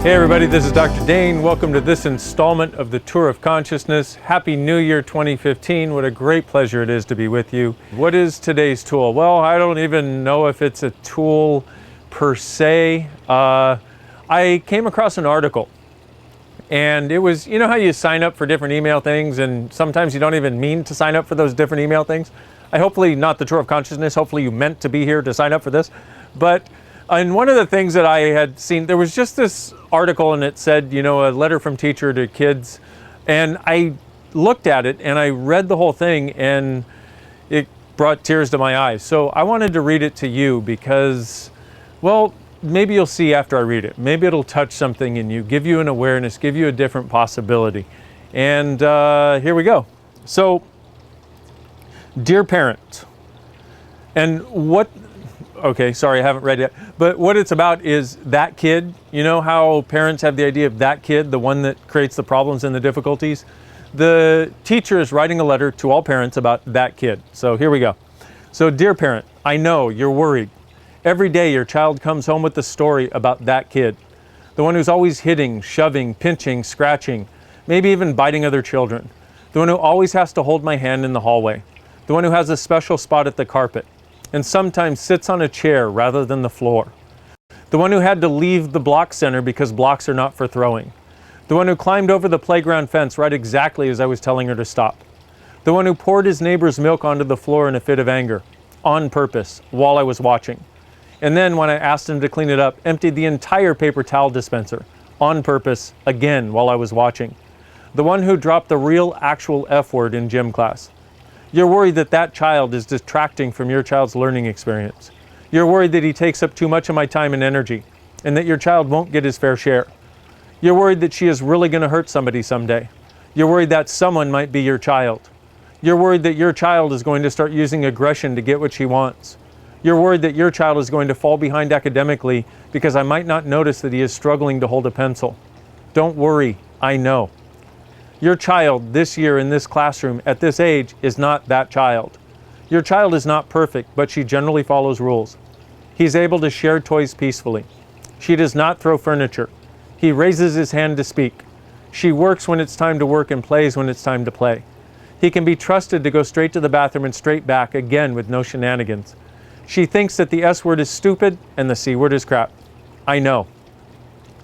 Hey everybody, this is Dr. Dain. Welcome to this installment of the Tour of Consciousness. Happy New Year 2015. What a great pleasure it is to be with you. What is today's tool? Well, I don't even know if it's a tool per se. I came across an article and it was, you know how you sign up for different email things and sometimes you don't even mean to sign up for those different email things? Hopefully not the Tour of Consciousness. Hopefully you meant to be here to sign up for this. And one of the things that I had seen, there was just this article and it said, you know, a letter from teacher to kids. And I looked at it and I read the whole thing and it brought tears to my eyes. So I wanted to read it to you because, well, maybe you'll see after I read it. Maybe it'll touch something in you, give you an awareness, give you a different possibility. And here we go. So, dear parent, and okay, sorry, I haven't read it yet. But what it's about is that kid. You know how parents have the idea of that kid, the one that creates the problems and the difficulties? The teacher is writing a letter to all parents about that kid. So here we go. So, dear parent, I know you're worried. Every day your child comes home with the story about that kid. The one who's always hitting, shoving, pinching, scratching, maybe even biting other children. The one who always has to hold my hand in the hallway. The one who has a special spot at the carpet and sometimes sits on a chair rather than the floor. The one who had to leave the block center because blocks are not for throwing. The one who climbed over the playground fence right exactly as I was telling her to stop. The one who poured his neighbor's milk onto the floor in a fit of anger, on purpose, while I was watching. And then when I asked him to clean it up, emptied the entire paper towel dispenser, on purpose, again while I was watching. The one who dropped the real actual F word in gym class. You're worried that that child is distracting from your child's learning experience. You're worried that he takes up too much of my time and energy, and that your child won't get his fair share. You're worried that she is really going to hurt somebody someday. You're worried that someone might be your child. You're worried that your child is going to start using aggression to get what she wants. You're worried that your child is going to fall behind academically because I might not notice that he is struggling to hold a pencil. Don't worry, I know. Your child this year in this classroom at this age is not that child. Your child is not perfect, but she generally follows rules. He's able to share toys peacefully. She does not throw furniture. He raises his hand to speak. She works when it's time to work and plays when it's time to play. He can be trusted to go straight to the bathroom and straight back, again with no shenanigans. She thinks that the S word is stupid and the C word is crap. I know.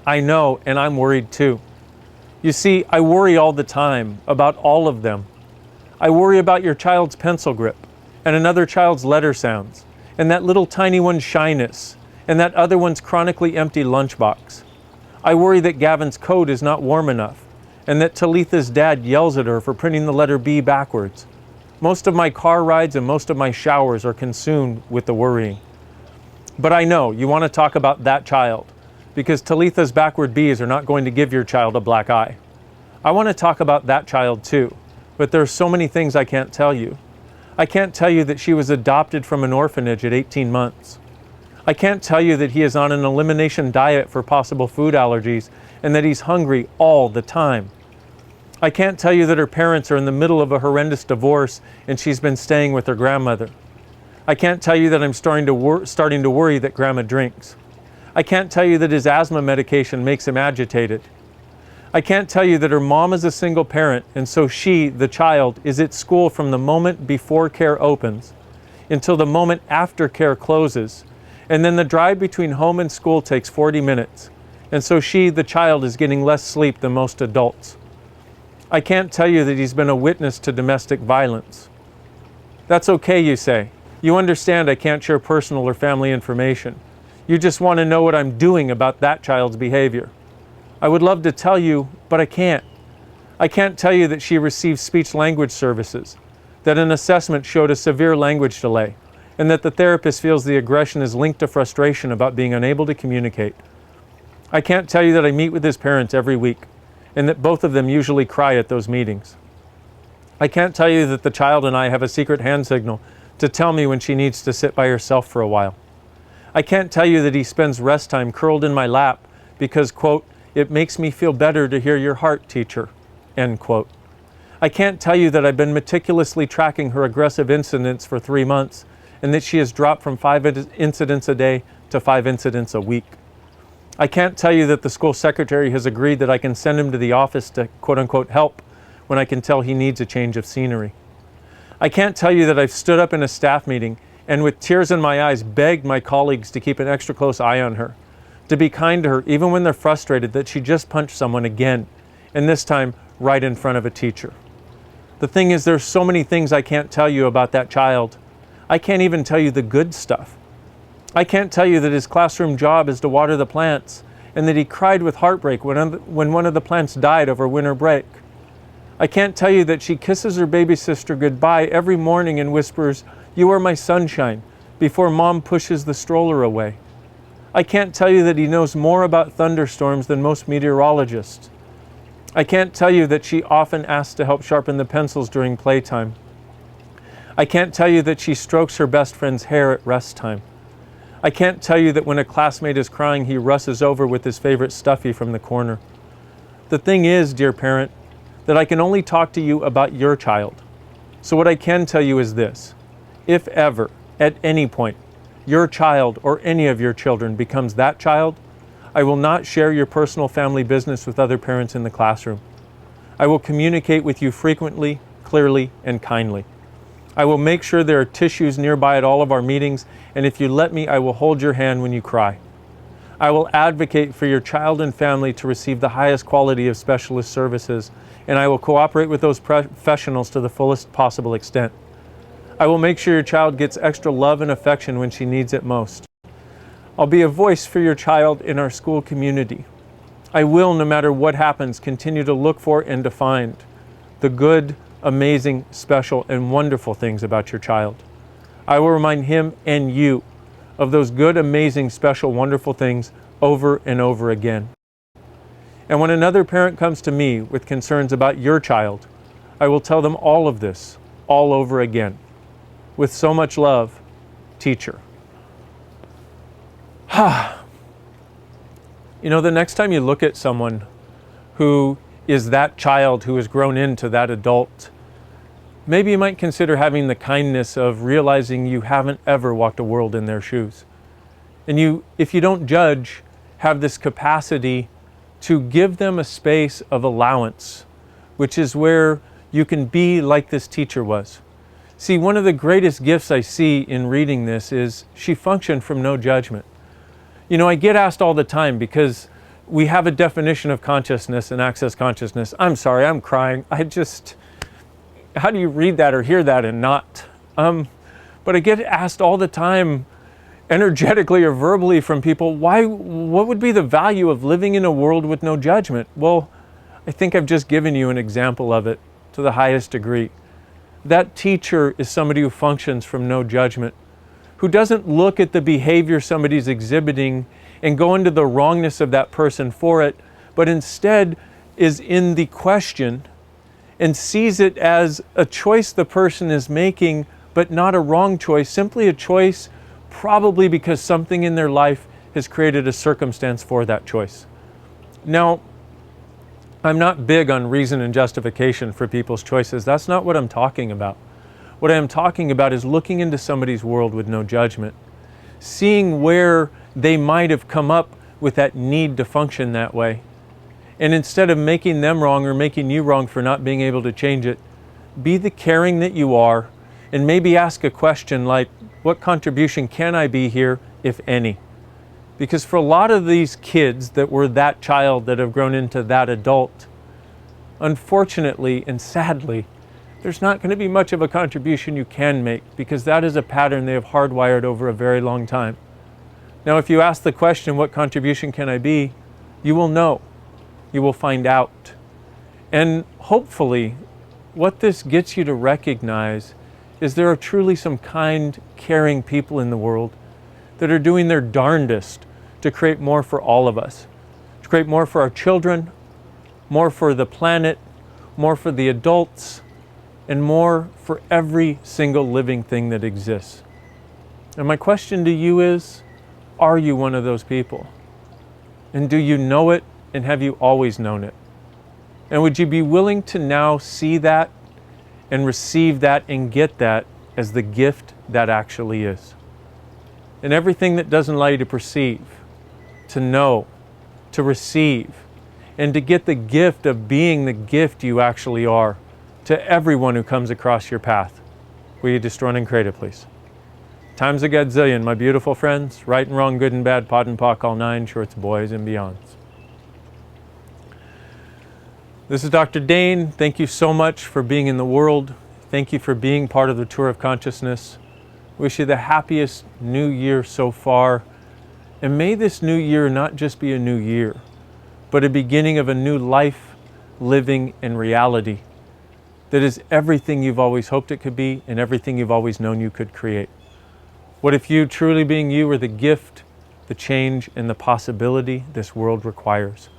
I know, and I'm worried too. You see, I worry all the time about all of them. I worry about your child's pencil grip, and another child's letter sounds, and that little tiny one's shyness, and that other one's chronically empty lunchbox. I worry that Gavin's coat is not warm enough, and that Talitha's dad yells at her for printing the letter B backwards. Most of my car rides and most of my showers are consumed with the worrying. But I know you want to talk about that child, because Talitha's backward B's are not going to give your child a black eye. I want to talk about that child too, but there are so many things I can't tell you. I can't tell you that she was adopted from an orphanage at 18 months. I can't tell you that he is on an elimination diet for possible food allergies and that he's hungry all the time. I can't tell you that her parents are in the middle of a horrendous divorce and she's been staying with her grandmother. I can't tell you that I'm starting to worry that grandma drinks. I can't tell you that his asthma medication makes him agitated. I can't tell you that her mom is a single parent and so she, the child, is at school from the moment before care opens until the moment after care closes, and then the drive between home and school takes 40 minutes, and so she, the child, is getting less sleep than most adults. I can't tell you that he's been a witness to domestic violence. That's okay, you say. You understand I can't share personal or family information. You just want to know what I'm doing about that child's behavior. I would love to tell you, but I can't. I can't tell you that she received speech-language services, that an assessment showed a severe language delay, and that the therapist feels the aggression is linked to frustration about being unable to communicate. I can't tell you that I meet with his parents every week, and that both of them usually cry at those meetings. I can't tell you that the child and I have a secret hand signal to tell me when she needs to sit by herself for a while. I can't tell you that he spends rest time curled in my lap because, quote, it makes me feel better to hear your heart, teacher, end quote. I can't tell you that I've been meticulously tracking her aggressive incidents for 3 months and that she has dropped from 5 incidents a day to 5 incidents a week. I can't tell you that the school secretary has agreed that I can send him to the office to quote-unquote help when I can tell he needs a change of scenery. I can't tell you that I've stood up in a staff meeting and with tears in my eyes begged my colleagues to keep an extra close eye on her, to be kind to her even when they're frustrated that she just punched someone again, and this time right in front of a teacher. The thing is, there's so many things I can't tell you about that child. I can't even tell you the good stuff. I can't tell you that his classroom job is to water the plants and that he cried with heartbreak when one of the plants died over winter break. I can't tell you that she kisses her baby sister goodbye every morning and whispers, "You are my sunshine," before mom pushes the stroller away. I can't tell you that he knows more about thunderstorms than most meteorologists. I can't tell you that she often asks to help sharpen the pencils during playtime. I can't tell you that she strokes her best friend's hair at rest time. I can't tell you that when a classmate is crying, he rushes over with his favorite stuffy from the corner. The thing is, dear parent, that I can only talk to you about your child. So what I can tell you is this: if ever, at any point, your child or any of your children becomes that child, I will not share your personal family business with other parents in the classroom. I will communicate with you frequently, clearly, and kindly. I will make sure there are tissues nearby at all of our meetings, and if you let me, I will hold your hand when you cry. I will advocate for your child and family to receive the highest quality of specialist services, and I will cooperate with those professionals to the fullest possible extent. I will make sure your child gets extra love and affection when she needs it most. I'll be a voice for your child in our school community. I will, no matter what happens, continue to look for and to find the good, amazing, special, and wonderful things about your child. I will remind him and you of those good, amazing, special, wonderful things over and over again. And when another parent comes to me with concerns about your child, I will tell them all of this all over again. With so much love, teacher. You know, the next time you look at someone who is that child who has grown into that adult, maybe you might consider having the kindness of realizing you haven't ever walked a world in their shoes. And you, if you don't judge, have this capacity to give them a space of allowance, which is where you can be like this teacher was. See, one of the greatest gifts I see in reading this is she functioned from no judgment. You know, I get asked all the time because we have a definition of consciousness and access consciousness. I'm sorry, I'm crying. How do you read that or hear that and not? But I get asked all the time, energetically or verbally from people, what would be the value of living in a world with no judgment? Well, I think I've just given you an example of it to the highest degree. That teacher is somebody who functions from no judgment, who doesn't look at the behavior somebody's exhibiting and go into the wrongness of that person for it, but instead is in the question and sees it as a choice the person is making, but not a wrong choice, simply a choice probably because something in their life has created a circumstance for that choice. Now, I'm not big on reason and justification for people's choices. That's not what I'm talking about. What I am talking about is looking into somebody's world with no judgment, seeing where they might have come up with that need to function that way. And instead of making them wrong or making you wrong for not being able to change it, be the caring that you are and maybe ask a question like, what contribution can I be here, if any? Because for a lot of these kids that were that child that have grown into that adult, unfortunately and sadly, there's not going to be much of a contribution you can make because that is a pattern they have hardwired over a very long time. Now, if you ask the question, what contribution can I be? You will know. You will find out. And hopefully, what this gets you to recognize is there are truly some kind, caring people in the world that are doing their darndest to create more for all of us, to create more for our children, more for the planet, more for the adults, and more for every single living thing that exists. And my question to you is, are you one of those people? And do you know it, and have you always known it? And would you be willing to now see that and receive that and get that as the gift that actually is? And everything that doesn't allow you to perceive, to know, to receive, and to get the gift of being the gift you actually are to everyone who comes across your path. Will you destroy and create it, please? Times a gadzillion, my beautiful friends. Right and wrong, good and bad, pod and pock, all nine, shorts, boys, and beyonds. This is Dr. Dain. Thank you so much for being in the world. Thank you for being part of the Tour of Consciousness. Wish you the happiest new year so far. And may this new year not just be a new year, but a beginning of a new life, living in reality that is everything you've always hoped it could be and everything you've always known you could create. What if you, truly being you, are the gift, the change, and the possibility this world requires?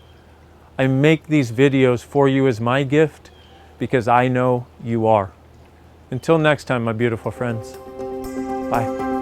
I make these videos for you as my gift because I know you are. Until next time, my beautiful friends. Bye.